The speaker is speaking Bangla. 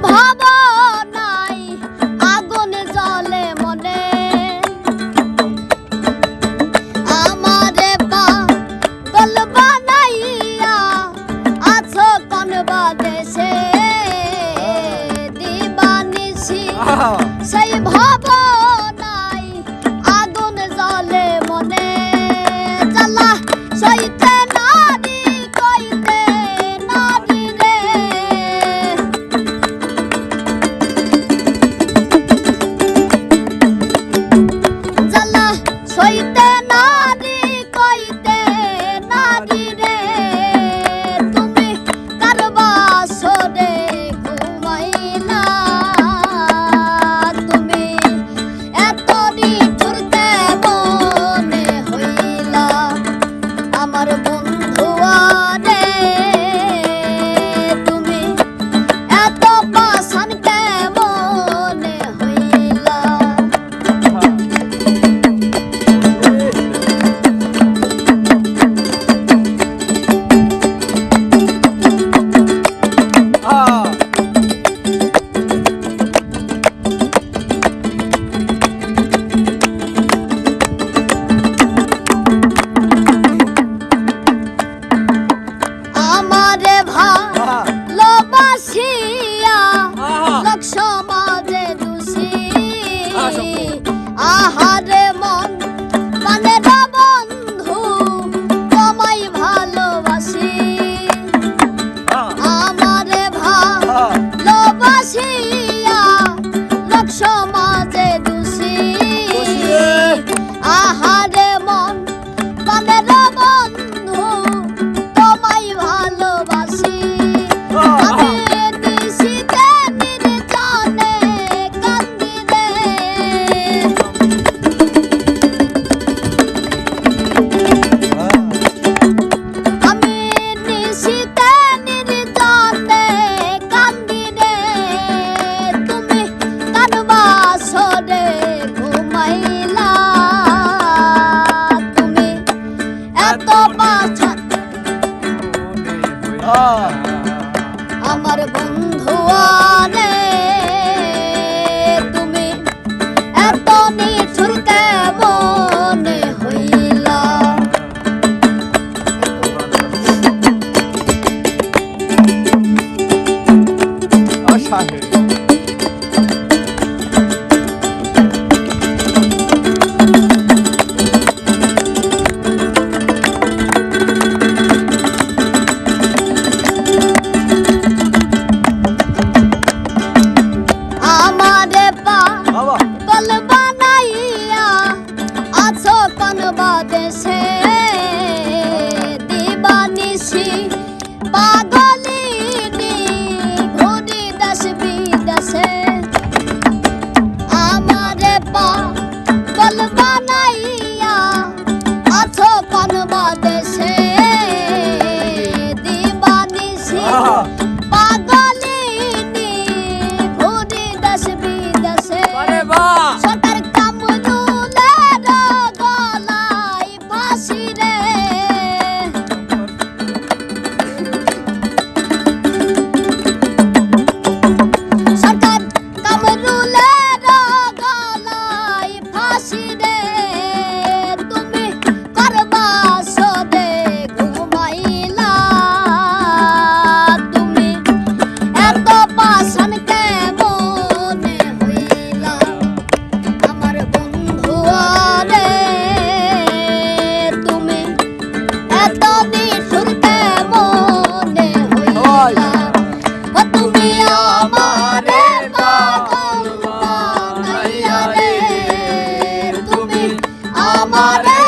ভাবনাই আগুন জ্বলে মনে আমারে পাগল বানাইয়া আছো কোন বাদেশে দিবানিশি সেই ভাবনাই আগুন জ্বলে মনে জ্বালা সইতে নারী কইতে নারী রে জ্বালা সইতে নারী কইতে নারী রে তুমি কার বাসরে ঘুমাইলা তুমি এত নিঠুর কেমনে হইলা আমার বন্ধুয়ারে তুমি এত পাষাণ কেমনে হইলা আমারে ভালোবাসিয়া লোক সমাজে দোষী আহারে মন প্রাণের বন্ধু তোমায় ভালোবাসি আমারে ভালোবাসিয়া লোক সমাজে দোষী আহারে মন প্রাণের বন্ধু তোমায় ভালোবাসি আমি নিশিতে নির্জনে কান্দি রে আমি নিশিতে নির্জনে কান্দি রে তুমি কার বাসরে ঘুমাইলা তুমি এত পাছান আমার বন্ধুয়ারে তুমি এত নিঠুর কেমনে হইলা আমারে পাগল বানাইয়া আছো কোন বাদেশে দিবানিশি পাগলিনী ঘুরি দেশ বিদেশে আমারে পাগল বানাইয়া আছো কোন বাদেশে দিবানিশি পাগলিনী ঘুরি দেশ বিদেশে সরকার কামরুলের গলায় ফাঁসি রে সরকার কামরুলের গলায় ফাঁসি রে তুমি কার বাসরে ঘুমাইলা তুমি এত পাষাণ কেমনে হইলা আমার বন্ধুয়ারে তুমি এত নিঠুর কেমনে হইলা তুমি আমারে পাগল বানাইয়া রে তুমি আমারে